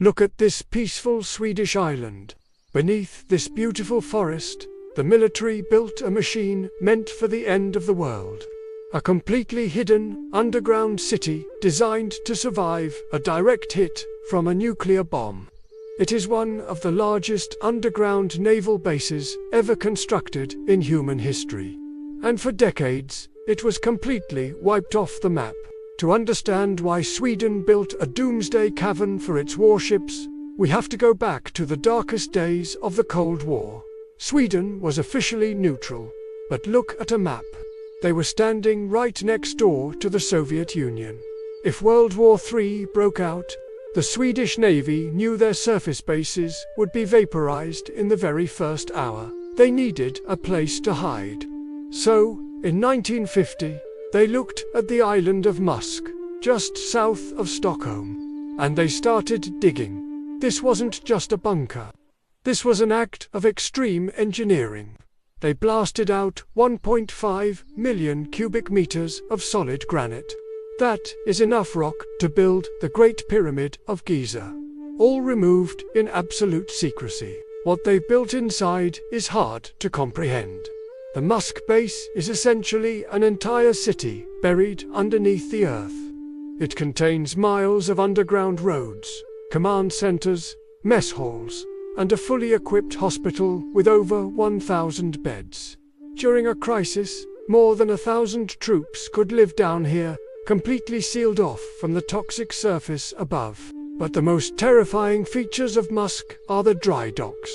Look at this peaceful Swedish island. Beneath this beautiful forest, the military built a machine meant for the end of the world. A completely hidden, underground city designed to survive a direct hit from a nuclear bomb. It is one of the largest underground naval bases ever constructed in human history. And for decades, it was completely wiped off the map. To understand why Sweden built a doomsday cavern for its warships, we have to go back to the darkest days of the Cold War. Sweden was officially neutral, but look at a map. They were standing right next door to the Soviet Union. If World War III broke out, the Swedish Navy knew their surface bases would be vaporized in the very first hour. They needed a place to hide. So, in 1950, they looked at the island of Musk, just south of Stockholm, and they started digging. This wasn't just a bunker. This was an act of extreme engineering. They blasted out 1.5 million cubic meters of solid granite. That is enough rock to build the Great Pyramid of Giza. All removed in absolute secrecy. What they built inside is hard to comprehend. The Musk base is essentially an entire city buried underneath the earth. It contains miles of underground roads, command centers, mess halls, and a fully equipped hospital with over 1,000 beds. During a crisis, more than 1,000 troops could live down here, completely sealed off from the toxic surface above. But the most terrifying features of Musk are the dry docks.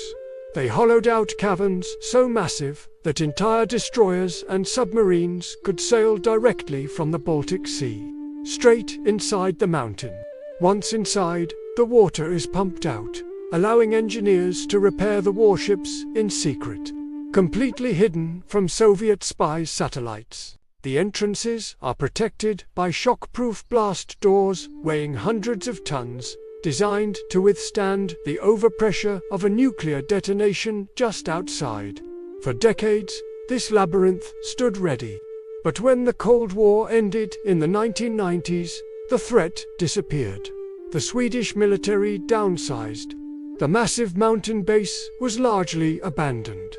They hollowed out caverns so massive that entire destroyers and submarines could sail directly from the Baltic Sea, straight inside the mountain. Once inside, the water is pumped out, allowing engineers to repair the warships in secret, completely hidden from Soviet spy satellites. The entrances are protected by shock-proof blast doors weighing hundreds of tons, designed to withstand the overpressure of a nuclear detonation just outside. For decades, this labyrinth stood ready. But when the Cold War ended in the 1990s, the threat disappeared. The Swedish military downsized. The massive mountain base was largely abandoned.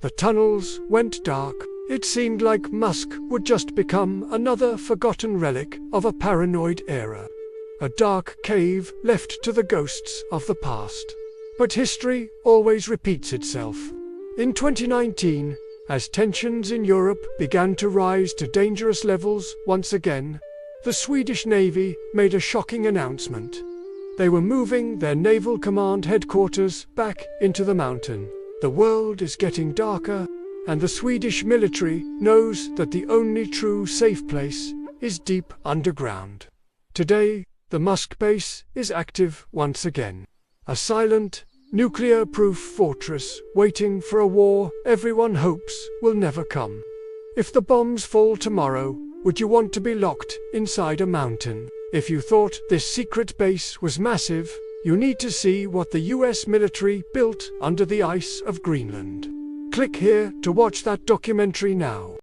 The tunnels went dark. It seemed like Musk would just become another forgotten relic of a paranoid era. A dark cave left to the ghosts of the past. But history always repeats itself. In 2019, as tensions in Europe began to rise to dangerous levels once again, the Swedish Navy made a shocking announcement. They were moving their naval command headquarters back into the mountain. The world is getting darker, and the Swedish military knows that the only true safe place is deep underground. Today, the Musk base is active once again. A silent, nuclear-proof fortress waiting for a war everyone hopes will never come. If the bombs fall tomorrow, would you want to be locked inside a mountain? If you thought this secret base was massive, you need to see what the US military built under the ice of Greenland. Click here to watch that documentary now.